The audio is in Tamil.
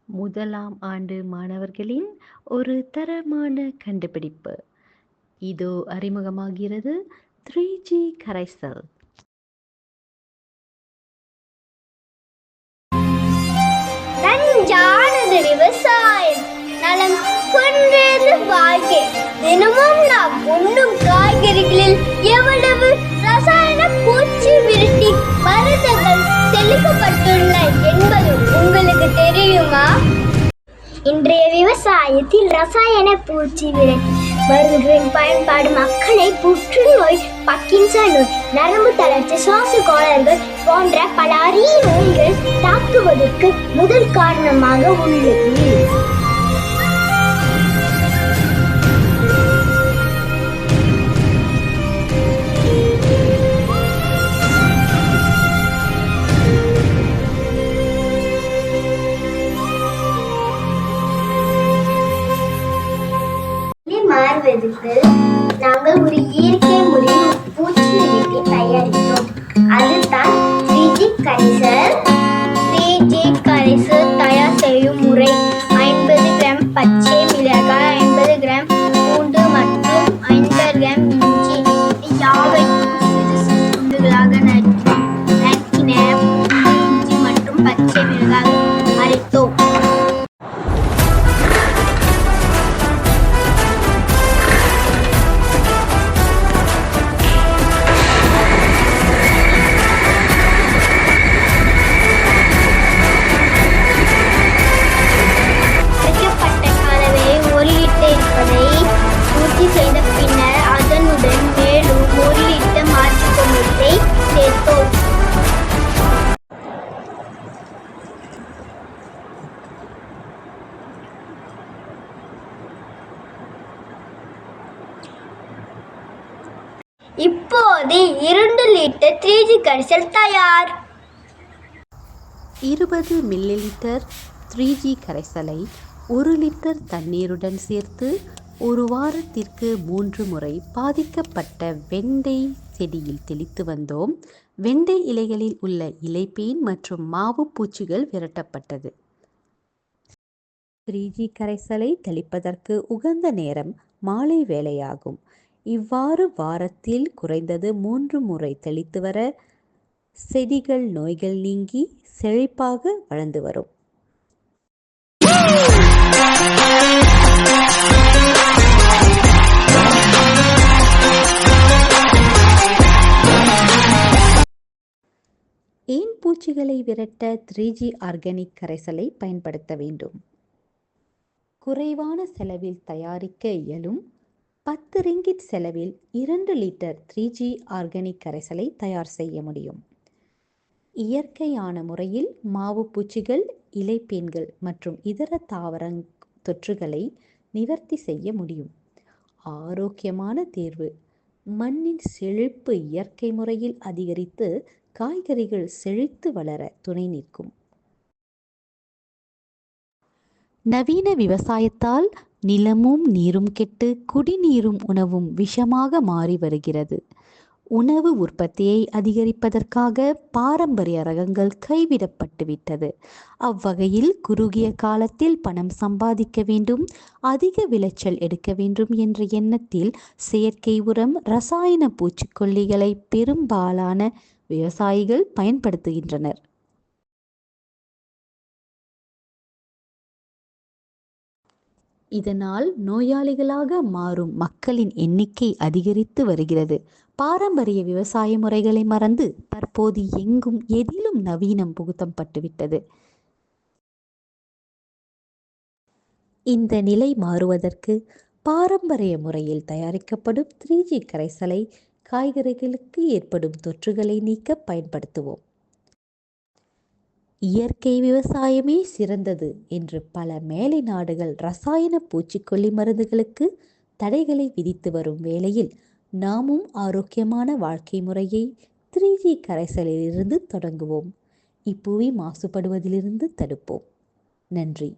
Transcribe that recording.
முதலாம் ஆண்டு மாணவர்களின் ஒரு தரமான கண்டுபிடிப்பு. இதோ அறிமுகமாகிறது 3G கரைசல். நஞ்சானது விவசாயம், நலம் குன்றது வாழ்க்கை. தினமும் நாம் உண்ணும் காய்கறிகளில் எவ்வளவு ரசாயன பூச்சி விரட்டி மருந்துகள் தெளிக்கப்பட்டுள்ள என்பது உங்களுக்கு தெரியுமா? இன்றைய விவசாயத்தில் ரசாயன பூச்சி விரட்டி மருந்துகளின் பயன்பாடு மக்களை புற்றுநோய், பார்க்கின்சன் நோய், நரம்பு தளர்ச்சி, சுவாச கோளாறுகள் போன்ற பல அரிய நோய்கள் தாக்குவதற்கு முதல் காரணமாக உள்ளது. மாறுவதற்கு நாங்கள் ஒரு இயற்கை முறையில் பூச்சி விரட்டி தயாரித்தோம். அதுதான் 3G கரைசல். 3G கரைசல் தயார் செய்யும் முறை: 50 கிராம் பச்சை மிளகாய், 50 கிராம் பூண்டு மற்றும் 50 கிராம் இஞ்சி யாவையும் சிறு சிறு துண்டுகளாக நறுக்கின இஞ்சி மற்றும் பச்சை மிளகாய் அரைத்தோம். செய்த பின்னர் அதனுடன் மேலும் 1 லிட்டர் மாற்றுப்பொருளை சேர்த்தோம். இப்போது 2 லிட்டர் 3G கரைசல் தயார். 20 மில்லிலிட்டர் 3G கரைசலை 1 லிட்டர் தண்ணீருடன் சேர்த்து ஒரு வாரத்திற்கு 3 முறை பாதிக்கப்பட்ட வெண்டை செடியில் தெளித்து வந்தோம். வெண்டை இலைகளில் உள்ள இலைப்பேன் மற்றும் மாவு பூச்சிகள் விரட்டப்பட்டது. 3G கரைசலை தெளிப்பதற்கு உகந்த நேரம் மாலை வேளையாகும். இவ்வாறு வாரத்தில் குறைந்தது 3 முறை தெளித்து வர செடிகள் நோய்கள் நீங்கி செழிப்பாக வளர்ந்து வரும். ஏன் பூச்சிகளை விரட்ட 3G ஆர்கானிக் கரைசலை பயன்படுத்த வேண்டும்? குறைவான செலவில் தயாரிக்க இயலும். 10 ரிங்கிட் செலவில் 2 லிட்டர் 3G ஆர்கானிக் கரைசலை தயார் செய்ய முடியும். இயற்கையான முறையில் மாவு பூச்சிகள், இலைப்பேன்கள் மற்றும் இதர தாவர தொற்றுகளை நிவர்த்தி செய்ய முடியும். ஆரோக்கியமான தேர்வு. மண்ணின் செழிப்பு இயற்கை முறையில் அதிகரித்து காய்கறிகள் செழித்து வளர துணை நிற்கும். நவீன விவசாயத்தால் நிலமும் நீரும் கெட்டு குடிநீரும் உணவும் விஷமாக மாறி வருகிறது. உணவு உற்பத்தியை அதிகரிப்பதற்காக பாரம்பரிய ரகங்கள் கைவிடப்பட்டுவிட்டது. அவ்வகையில் குறுகிய காலத்தில் பணம் சம்பாதிக்க வேண்டும், அதிக விளைச்சல் எடுக்க வேண்டும் என்ற எண்ணத்தில் செயற்கை உரம், ரசாயன பூச்சிக்கொல்லிகளை பெரும்பாலான விவசாயிகள் பயன்படுத்துகின்றனர். இதனால் நோயாளிகளாக மாறும் மக்களின் எண்ணிக்கை அதிகரித்து வருகிறது. பாரம்பரிய விவசாய முறைகளை மறந்து தற்போது எங்கும் எதிலும் நவீனம் புகுத்தப்பட்டுவிட்டது. இந்த நிலை மாறுவதற்கு பாரம்பரிய முறையில் தயாரிக்கப்படும் 3G கரைசலை காய்கறிகளுக்கு ஏற்படும் தொற்றுகளை நீக்க பயன்படுத்துவோம். இயற்கை விவசாயமே சிறந்தது என்று பல மேலை நாடுகள் ரசாயன பூச்சிக்கொல்லி மருந்துகளுக்கு தடைகளை விதித்து வரும் வேளையில் நாமும் ஆரோக்கியமான வாழ்க்கை முறையை 3G கரைசலிலிருந்து தொடங்குவோம். இப்புவி மாசுபடுவதிலிருந்து தடுப்போம். நன்றி.